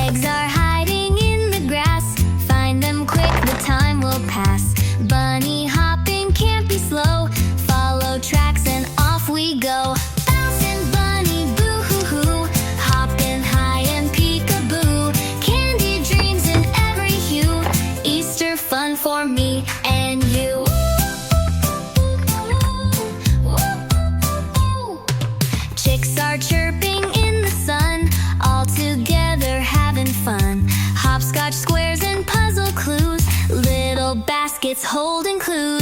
Eggs are hiding in the grass. Find them quick, the time will pass. Bunny hopping can't be slow. Follow tracks and off we go. Bouncing bunny, boo-hoo-hoo. Hopping high and peekaboo. Candy dreams in every hue. Easter fun for me and you. Chicks are chirping in the sun, all together having fun. Hopscotch squares and puzzle clues, little baskets holding clues.